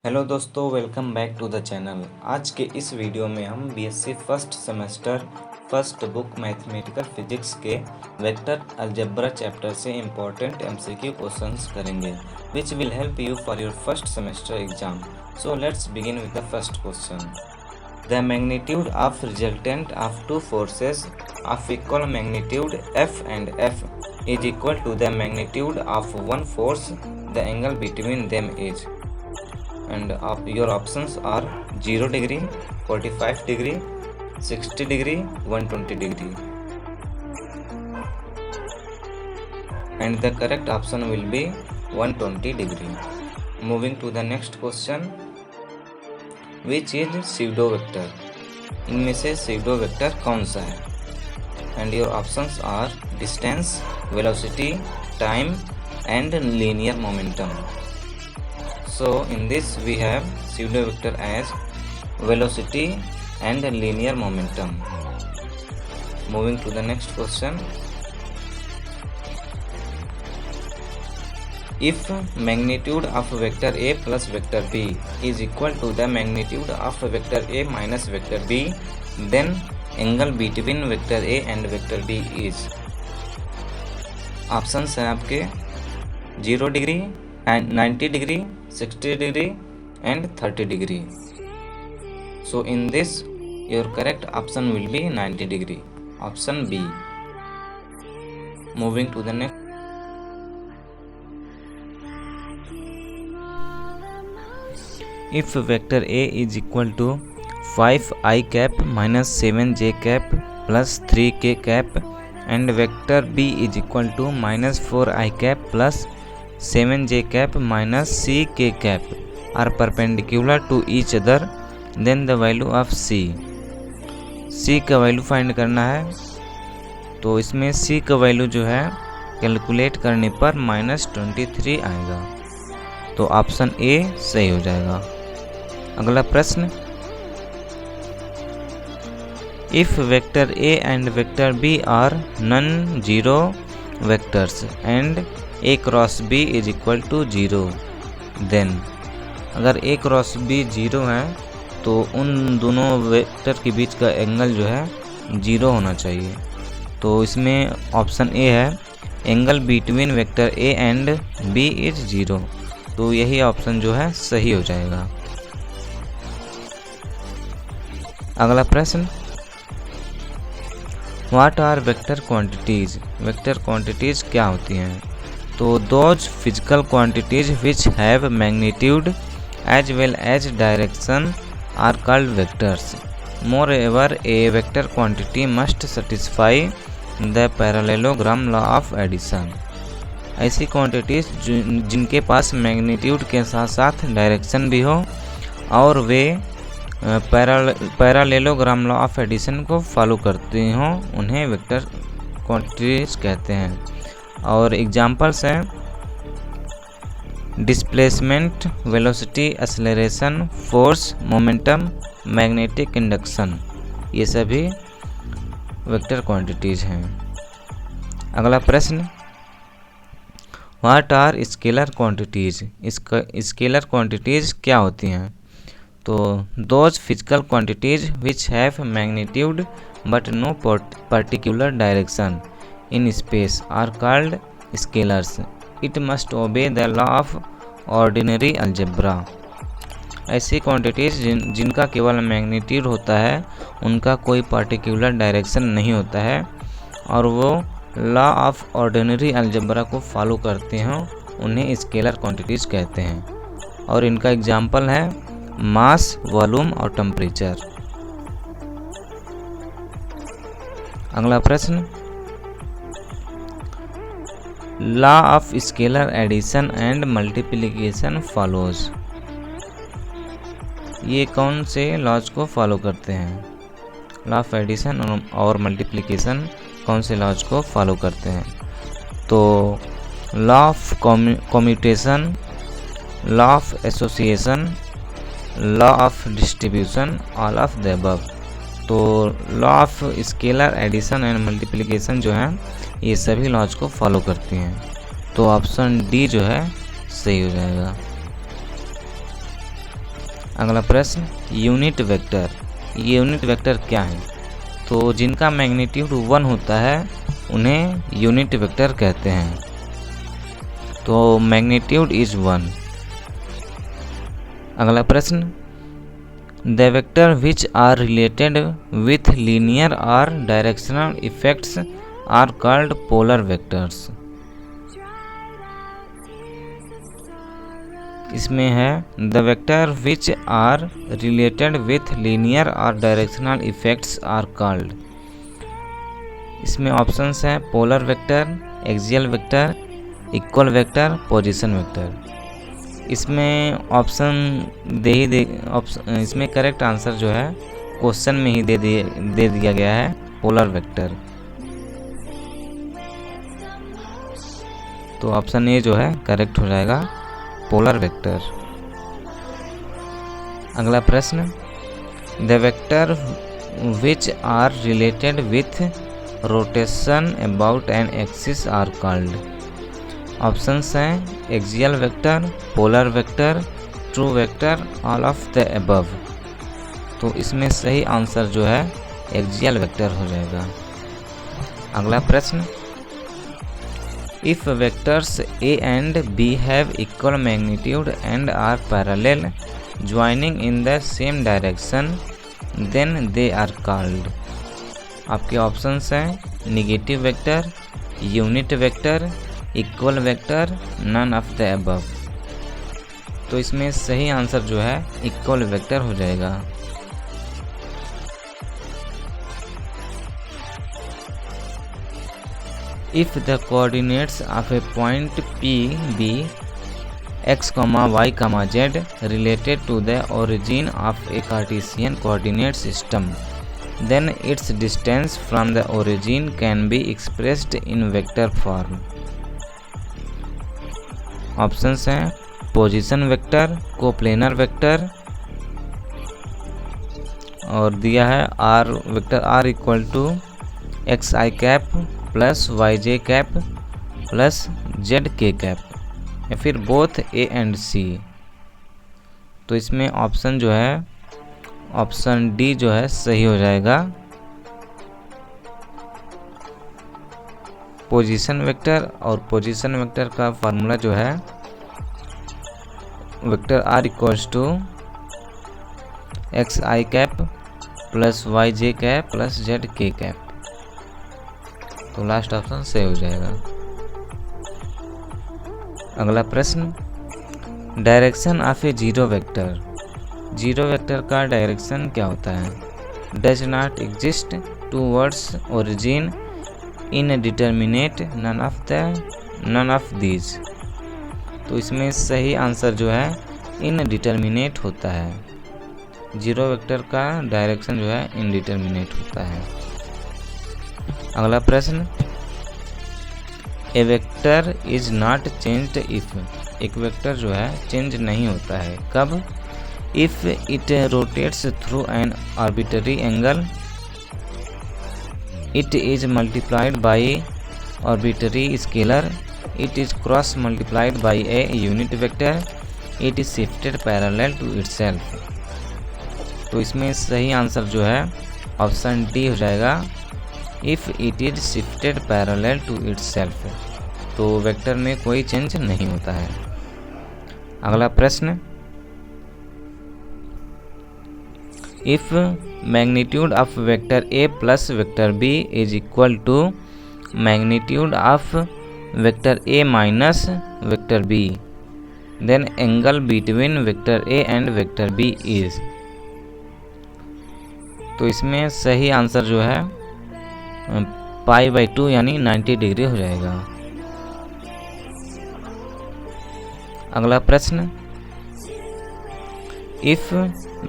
Hello दोस्तों, welcome back to the channel. आज के इस वीडियो में हम BSc first semester first book mathematical physics के वेक्टर अलजेब्रा चैप्टर से इम्पोर्टेंट एमसीक्यू क्वेश्चंस करेंगे which will help you for your first semester exam. So let's begin with the first question. The magnitude of resultant of two forces of equal magnitude F and F is equal to the magnitude of one force. The angle between them is, and your options are 0 degree, 45 degree, 60 degree, 120 degree, and the correct option will be 120 degree. Moving to the next question, which is pseudo vector. इनमें से pseudo vector कौन सा है? And your options are distance, velocity, time and linear momentum. So in this we have pseudo vector as velocity and linear momentum. Moving to the next question, if magnitude of vector A plus vector B is equal to the magnitude of vector A minus vector B, then angle between vector A and vector B is। Options हैं आपके 0 degree, 90 degree, 60 degree and 30 degree. So in this your correct option will be 90 degree, option B. Moving to the next, if vector A is equal to 5i cap minus 7j cap plus 3k cap and vector B is equal to minus 4i cap plus 7j cap minus ck cap are perpendicular to each other, then the value of C का value find करना है। तो इसमें C का value जो है calculate करने पर -23 आएगा, तो ऑप्शन ए सही हो जाएगा। अगला प्रश्न, if vector A and vector B are non zero vectors and A cross B is equal to 0, then अगर ए क्रॉस बी 0 है तो उन दोनों वेक्टर के बीच का एंगल जो है 0 होना चाहिए। तो इसमें ऑप्शन ए है angle between vector A and B is 0, तो यही ऑप्शन जो है सही हो जाएगा। अगला प्रश्न, what are vector quantities. Vector quantities क्या होती हैं? तो those physical quantities which have magnitude as well as direction are called vectors. Moreover a vector quantity must satisfy the parallelogram law of addition. ऐसी quantities जिनके पास magnitude के साथ साथ डायरेक्शन भी हो और वे पैरेललोग्राम लॉ ऑफ एडिशन को फॉलो करती हों, उन्हें वेक्टर क्वांटिटीज कहते हैं। और एग्जांपल्स हैं displacement, velocity, acceleration, force, momentum, magnetic induction, ये सभी वेक्टर क्वांटिटीज हैं। अगला प्रश्न, what are scalar quantities. Scalar quantities क्या होती हैं? तो those physical quantities which have magnitude but no particular direction in space are called scalars. It must obey the law of ordinary algebra. ऐसी quantities जिनका केवल मैग्नीट्यूड होता है, उनका कोई पर्टिकुलर डायरेक्शन नहीं होता है और वो लॉ ऑफ ऑर्डिनरी अलजेब्रा को फॉलो करते हों, उन्हें स्केलर क्वांटिटीज कहते हैं। और इनका एग्जाम्पल है मास, वॉल्यूम और टेम्परेचर। अगला प्रश्न, law of scalar addition and multiplication follows. ये कौन से लॉज को फॉलो करते हैं? लॉ ऑफ एडिशन और मल्टीप्लिकेशन कौन से लॉज को फॉलो करते हैं? तो law of commutation, law of association, law of distribution, all of the above. तो law of scalar addition and multiplication जो है ये सभी लॉज को फॉलो करती हैं, तो ऑप्शन डी जो है सही हो जाएगा। अगला प्रश्न, यूनिट वेक्टर। यूनिट वेक्टर क्या है? तो जिनका मैग्नीट्यूड 1 होता है उन्हें यूनिट वेक्टर कहते हैं। तो मैग्नीट्यूड इज 1। अगला प्रश्न, the vector which are related with linear और directional effects are called polar vectors. इसमें है the vector which are related with linear और डायरेक्शनल इफेक्ट्स आर कॉल्ड। इसमें ऑप्शंस हैं polar vector, axial vector, equal vector, position vector. इसमें इसमें correct answer जो है क्वेश्चन में ही दे दिया गया है, पोलर वेक्टर। तो ऑप्शन ए जो है करेक्ट हो जाएगा, पोलर वेक्टर। अगला प्रश्न, the vector which are related with rotation about an axis are called. Options हैं axial vector, polar vector, true vector, all of the above. तो इसमें सही आंसर जो है एक्सियल वेक्टर हो जाएगा। अगला प्रश्न, if vectors A and B have equal magnitude and are parallel joining in the same direction then they are called. आपके ऑप्शंस हैं negative vector, unit vector, equal vector, none of the above. तो इसमें सही answer जो है equal vector हो जाएगा। If the coordinates of a point P be x, y, z related to the origin of a Cartesian coordinate system, then its distance from the origin can be expressed in vector form. Options हैं position vector, coplanar vector, और दिया है R vector R equal to x i cap plus y j cap plus z k cap, या फिर both A and सी। तो इसमें option जो है ऑप्शन डी जो है सही हो जाएगा, पोजीशन वेक्टर। और पोजीशन वेक्टर का फार्मूला जो है vector R equals to x i cap plus y j cap plus z k cap. तो लास्ट ऑप्शन सही हो जाएगा। अगला प्रश्न, direction of a zero vector. Zero vector का डायरेक्शन क्या होता है? Does not exist towards origin indeterminate, none of these. तो इसमें सही आंसर जो है इनडिटर्मिनेट होता है। जीरो वेक्टर का डायरेक्शन जो है इनडिटर्मिनेट होता है। अगला प्रश्न, a vector is not changed if. एक वेक्टर जो है चेंज नहीं होता है कब? If it rotates through an arbitrary angle, it is multiplied by arbitrary scalar, it is cross multiplied by a unit vector, it is shifted parallel to itself। तो इसमें सही आंसर जो है ऑप्शन डी हो जाएगा, if it is shifted parallel to itself। तो vector में कोई चेंज नहीं होता है। अगला प्रश्न, if magnitude of vector A plus vector B is equal to magnitude of vector A minus vector B, then angle between vector A and vector B is. तो इसमें सही आंसर जो है π/2 यानी 90 डिग्री हो जाएगा। अगला प्रश्न, if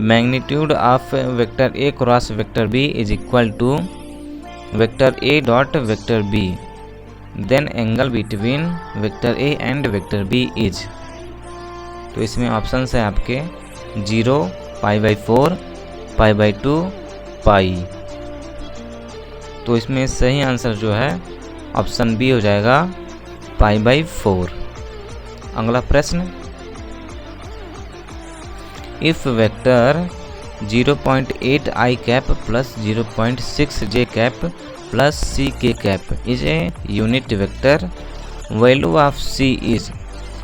magnitude of vector A cross vector B is equal to vector A dot vector B, then angle between vector A and vector B is. तो इसमें ऑप्शंस है आपके 0, π/4, π/2, पाई। तो इसमें सही आंसर जो है ऑप्शन बी हो जाएगा, π/4। अगला प्रश्न, if vector 0.8 i cap plus 0.6 j cap plus c k cap is a unit vector, value of c is,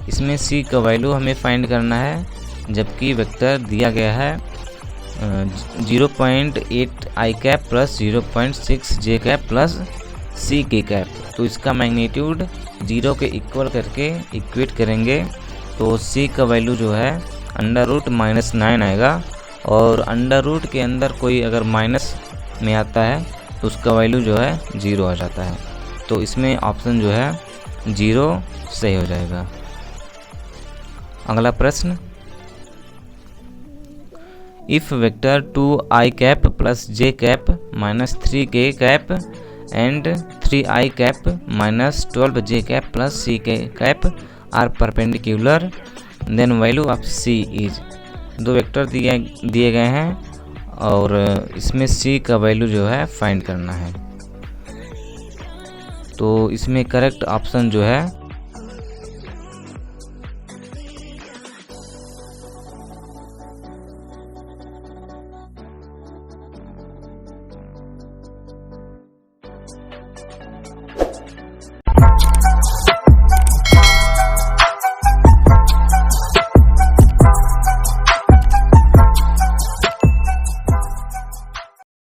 इसमें c का वैल्यू हमें फाइंड करना है, जबकि वेक्टर दिया गया है 0.8 i cap plus 0.6 j cap plus c k cap. तो इसका मैग्नीट्यूड 0 के इक्वल करके इक्वेट करेंगे तो c का वैल्यू जो है √-9 आएगा, और अंडर रूट के अंदर कोई अगर माइनस में आता है तो उसका वैल्यू जो है 0 आ जाता है। तो इसमें ऑप्शन जो है 0 सही हो जाएगा। अगला प्रश्न, if vector 2i cap plus j cap minus 3k cap and 3i cap minus 12j cap plus c k cap are perpendicular then value of c is. दो वेक्टर दिए गए हैं और इसमें c का वैल्यू जो है फाइंड करना है। तो इसमें करेक्ट ऑप्शन जो है